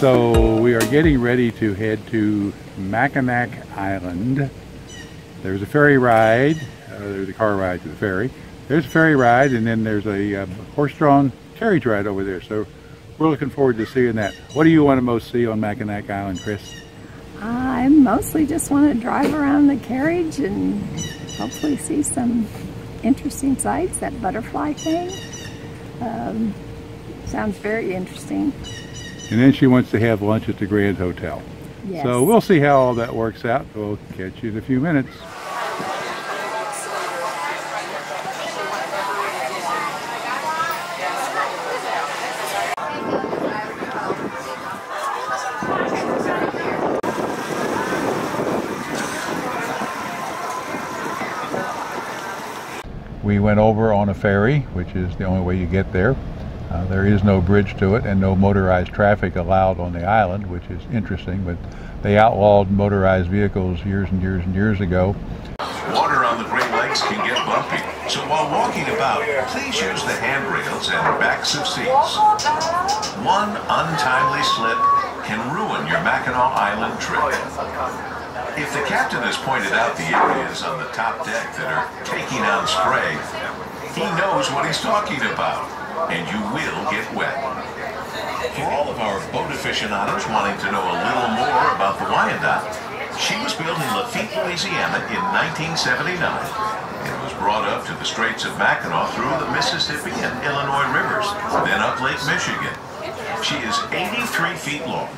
So we are getting ready to head to Mackinac Island. There's a ferry ride, there's a car ride to the ferry. There's a ferry ride, and then there's a horse-drawn carriage ride over there. So we're looking forward to seeing that. What do you want to most see on Mackinac Island, Chris? I mostly just want to drive around the carriage and hopefully see some interesting sights. That butterfly thing sounds very interesting. And then she wants to have lunch at the Grand Hotel. Yes. So we'll see how all that works out. We'll catch you in a few minutes. We went over on a ferry, which is the only way you get there. There is no bridge to it and no motorized traffic allowed on the island, which is interesting, but they outlawed motorized vehicles years and years and years ago. Water on the Great Lakes can get bumpy, so while walking about, please use the handrails and backs of seats. One untimely slip can ruin your Mackinac Island trip. If the captain has pointed out the areas on the top deck that are taking on spray, he knows what he's talking about, and you will get wet. For all of our boat aficionados wanting to know a little more about the Wyandotte, she was built in Lafitte, Louisiana in 1979 and was brought up to the Straits of Mackinac through the Mississippi and Illinois rivers, then up Lake Michigan. She is 83 feet long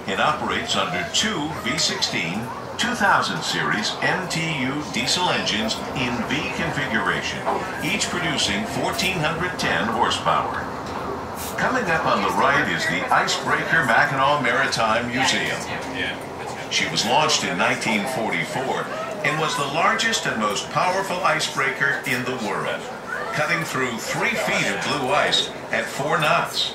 and operates under two V16 2000 series MTU diesel engines in V configuration, each producing 1,410 horsepower. Coming up on the right is the Icebreaker Mackinac Maritime Museum. She was launched in 1944 and was the largest and most powerful icebreaker in the world, cutting through 3 feet of blue ice at 4 knots.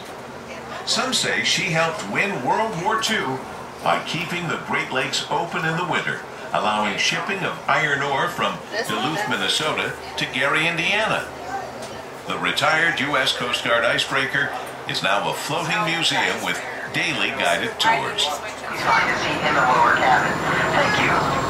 Some say she helped win World War II by keeping the Great Lakes open in the winter, allowing shipping of iron ore from Duluth, Minnesota to Gary, Indiana. The retired U.S. Coast Guard icebreaker is now a floating museum with daily guided tours. Please find a seat in the lower cabin. Thank you.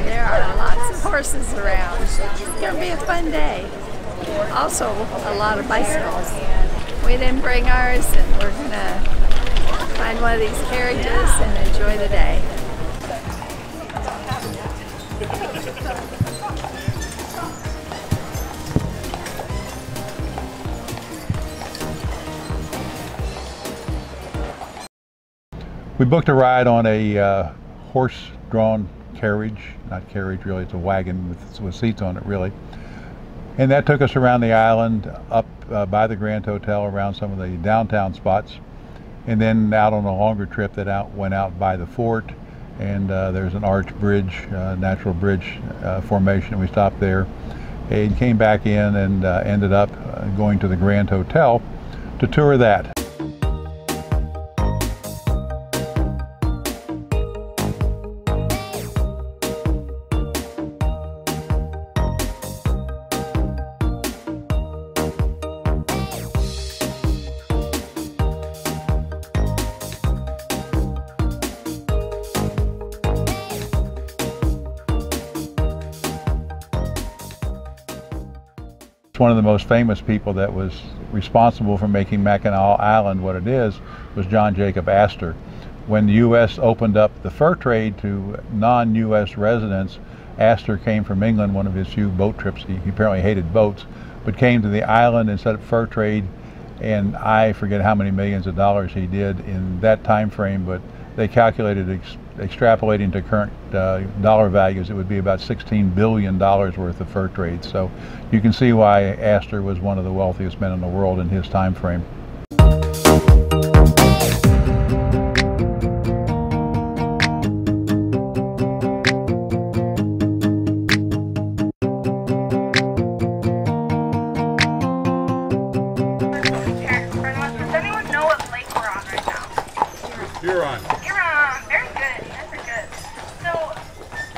There are lots of horses around. It's going to be a fun day. Also, a lot of bicycles. We didn't bring ours, and we're going to find one of these carriages and enjoy the day. We booked a ride on a horse-drawn carriage, not carriage really, it's a wagon with seats on it really. And that took us around the island, up by the Grand Hotel, around some of the downtown spots, and then out on a longer trip that went out by the fort, and there's an arch bridge, natural bridge formation. We stopped there and came back in and ended up going to the Grand Hotel to tour that. One of the most famous people that was responsible for making Mackinac Island what it is was John Jacob Astor. When the U.S. opened up the fur trade to non-U.S. residents, Astor came from England, one of his few boat trips. He apparently hated boats, but came to the island and set up fur trade, and I forget how many millions of dollars he did in that time frame, but they calculated, extrapolating to current dollar values, it would be about $16 billion worth of fur trade. So you can see why Astor was one of the wealthiest men in the world in his time frame. Huron. Huron. Very good. That's very good. So,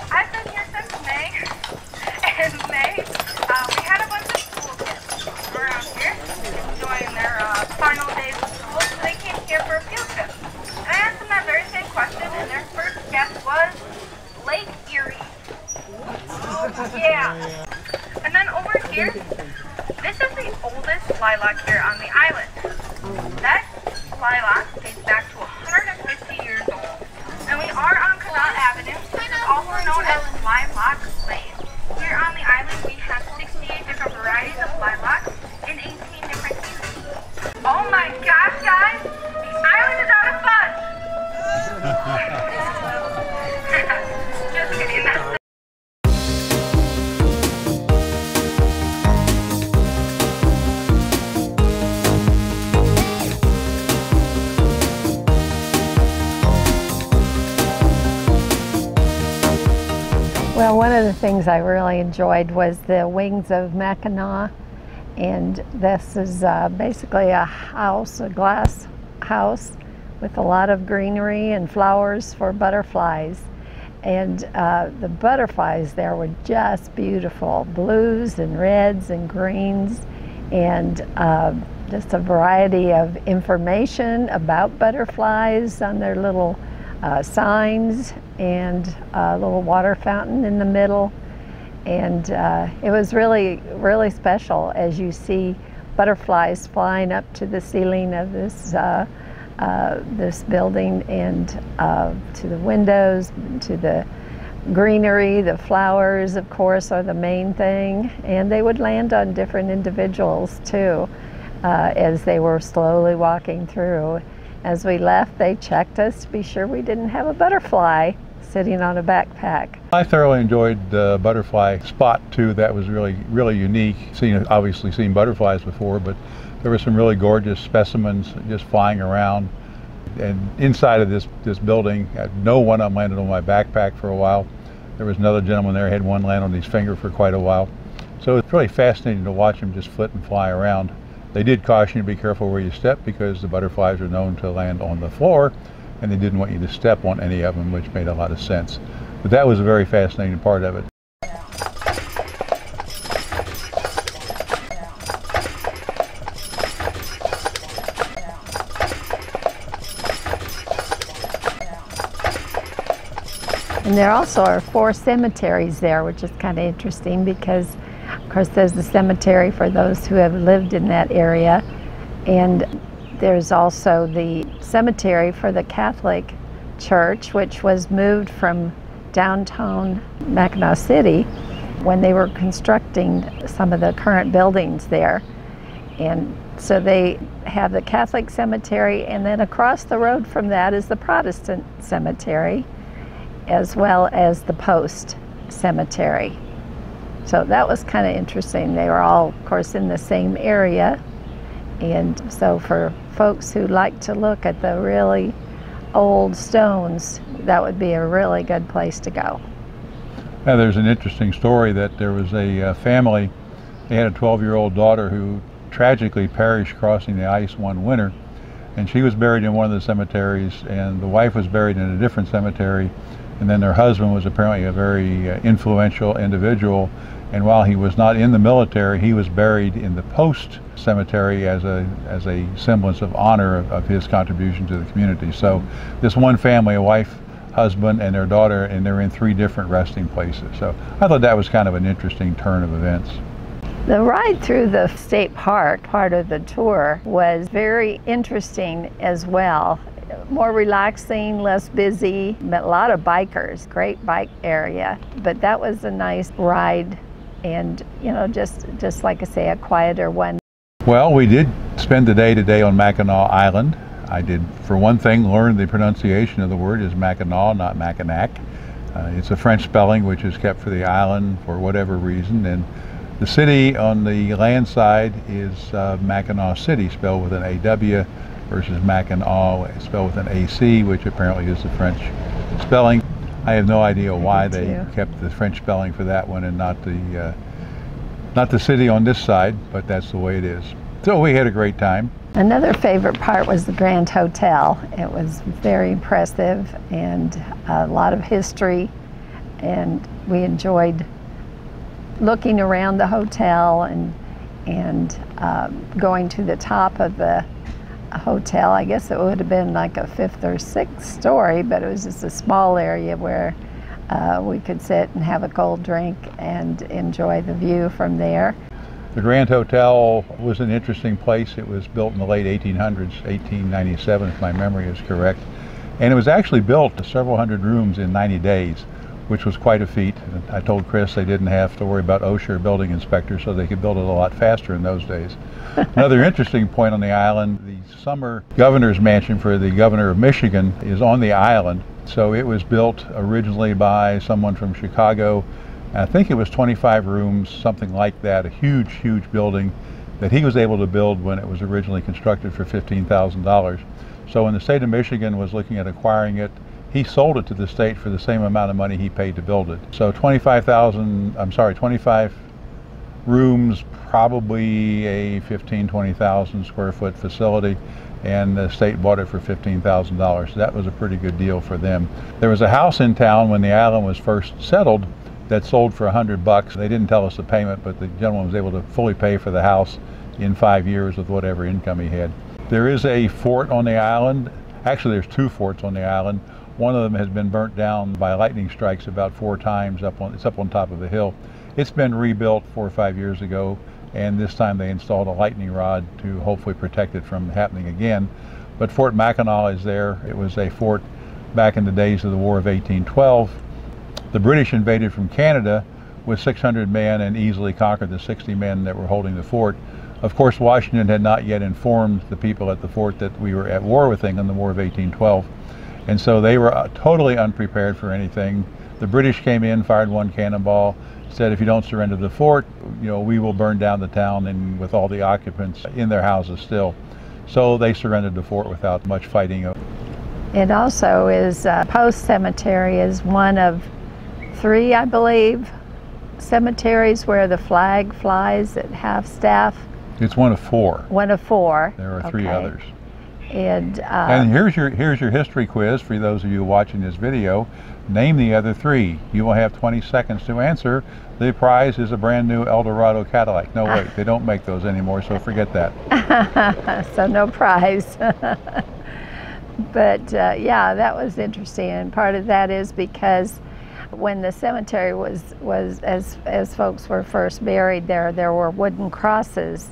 I've been here since May. And May, we had a bunch of school kids around here enjoying their final days of school. So they came here for a field trip. And I asked them that very same question, and their first guess was Lake Erie. Yeah. And then over here, this is the oldest lilac here on the island. That lilac dates back to 150 years old. And we are on Canal Avenue, which is also known as Lilac Lane. Here on the island, we have 68 different varieties of lilac in 18 different seasons. Oh my gosh, guys! The island is out of fudge! Just kidding. That's Well, one of the things I really enjoyed was the Wings of Mackinac, and this is basically a house, a glass house with a lot of greenery and flowers for butterflies. And the butterflies there were just beautiful, blues and reds and greens, and just a variety of information about butterflies on their little signs, and a little water fountain in the middle. And it was really, really special as you see butterflies flying up to the ceiling of this this building, and to the windows, to the greenery. The flowers, of course, are the main thing, and they would land on different individuals too as they were slowly walking through. As we left, they checked us to be sure we didn't have a butterfly sitting on a backpack. I thoroughly enjoyed the butterfly spot too. That was really unique. Obviously seen butterflies before, but there were some really gorgeous specimens just flying around. And inside of this building, no one of them landed on my backpack for a while. There was another gentleman there, had one land on his finger for quite a while. So it's really fascinating to watch them just flit and fly around. They did caution you to be careful where you step, because the butterflies are known to land on the floor, and they didn't want you to step on any of them, which made a lot of sense. But that was a very fascinating part of it. And there also are 4 cemeteries there, which is kind of interesting because, of course, there's the cemetery for those who have lived in that area, and there's also the cemetery for the Catholic Church, which was moved from downtown Mackinac City when they were constructing some of the current buildings there. And so they have the Catholic cemetery, and then across the road from that is the Protestant cemetery, as well as the Post Cemetery. So that was kind of interesting. They were all, of course, in the same area. And so for folks who like to look at the really old stones, that would be a really good place to go. Now, there's an interesting story that there was a family. They had a 12-year-old daughter who tragically perished crossing the ice one winter, and she was buried in one of the cemeteries, and the wife was buried in a different cemetery, and then their husband was apparently a very influential individual, and while he was not in the military, he was buried in the Post Cemetery as a semblance of honor of his contribution to the community. So this one family, a wife, husband, and their daughter, and they're in 3 different resting places. So I thought that was kind of an interesting turn of events. The ride through the state park, part of the tour, was very interesting as well. More relaxing, less busy, met a lot of bikers, great bike area. But that was a nice ride and, you know, just like I say, a quieter one. Well, we did spend the day today on Mackinac Island. I did, for one thing, learn the pronunciation of the word is Mackinac, not Mackinac. It's a French spelling which is kept for the island for whatever reason. And the city on the land side is Mackinac City, spelled with an A-W, versus Mackinac, spelled with an A-C, which apparently is the French spelling. I have no idea why they kept the French spelling for that one and not the city on this side, but that's the way it is. So we had a great time. Another favorite part was the Grand Hotel. It was very impressive and a lot of history, and we enjoyed looking around the hotel and going to the top of the hotel. I guess it would have been like a 5th or 6th story, but it was just a small area where we could sit and have a cold drink and enjoy the view from there. The Grand Hotel was an interesting place. It was built in the late 1800s, 1897 if my memory is correct. And it was actually built to several hundred rooms in 90 days, which was quite a feat. I told Chris they didn't have to worry about OSHA building inspectors, so they could build it a lot faster in those days. Another interesting point on the island, the summer governor's mansion for the governor of Michigan is on the island. So it was built originally by someone from Chicago. I think it was 25 rooms, something like that, a huge, huge building that he was able to build when it was originally constructed for $15,000. So when the state of Michigan was looking at acquiring it, he sold it to the state for the same amount of money he paid to build it. So 25 rooms, probably a 20,000 square foot facility, and the state bought it for $15,000. So that was a pretty good deal for them. There was a house in town when the island was first settled that sold for $100. They didn't tell us the payment, but the gentleman was able to fully pay for the house in 5 years with whatever income he had. There is a fort on the island. Actually, there's 2 forts on the island. One of them has been burnt down by lightning strikes about 4 times. It's up on top of a hill. It's been rebuilt 4 or 5 years ago, and this time they installed a lightning rod to hopefully protect it from happening again. But Fort Mackinac is there. It was a fort back in the days of the War of 1812. The British invaded from Canada with 600 men and easily conquered the 60 men that were holding the fort. Of course, Washington had not yet informed the people at the fort that we were at war with England in the War of 1812. And so they were totally unprepared for anything. The British came in, fired 1 cannonball, said, if you don't surrender the fort, you know, we will burn down the town, and with all the occupants in their houses still. So they surrendered the fort without much fighting. It also is, Post Cemetery is one of 3, I believe, cemeteries where the flag flies at half-staff. It's one of 4. One of 4. There are 3 others. And here's your history quiz for those of you watching this video. Name the other 3. You will have 20 seconds to answer. The prize is a brand new Eldorado Cadillac. No, wait, they don't make those anymore, so forget that. So no prize. But yeah, that was interesting, and part of that is because when the cemetery was as folks were first buried there were wooden crosses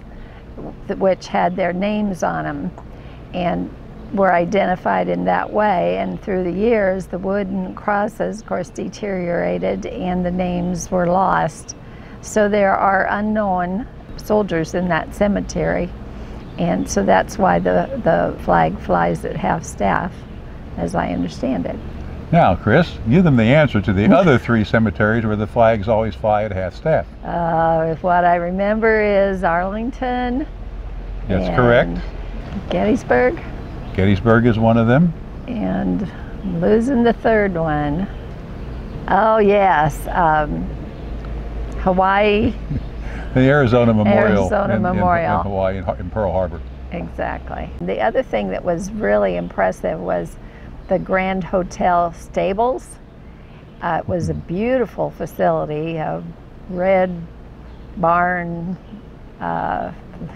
which had their names on them and were identified in that way, and through the years the wooden crosses of course deteriorated and the names were lost. So there are unknown soldiers in that cemetery, and so that's why the flag flies at half-staff, as I understand it. Now, Chris, give them the answer to the other 3 cemeteries where the flags always fly at half-staff. If what I remember is Arlington. That's correct. Gettysburg. Gettysburg is one of them. And I'm losing the 3rd one. Oh yes, Hawaii. The Arizona Memorial. Arizona Memorial. In Hawaii, in Pearl Harbor. Exactly. The other thing that was really impressive was the Grand Hotel stables. It was a beautiful facility, a red barn,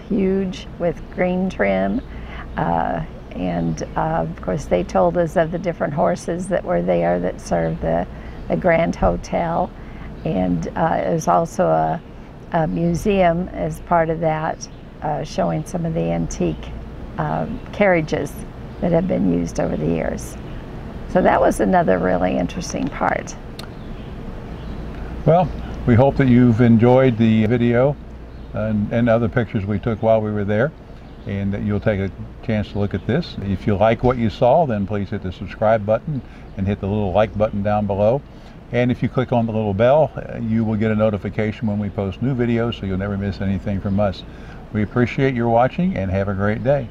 huge with green trim. And of course they told us of the different horses that were there that served the Grand Hotel. And it was also museum as part of that, showing some of the antique carriages that have been used over the years. So that was another really interesting part. Well, we hope that you've enjoyed the video and other pictures we took while we were there, and that you'll take a chance to look at this. If you like what you saw, then please hit the subscribe button and hit the little like button down below. And if you click on the little bell, you will get a notification when we post new videos, so you'll never miss anything from us. We appreciate your watching, and have a great day.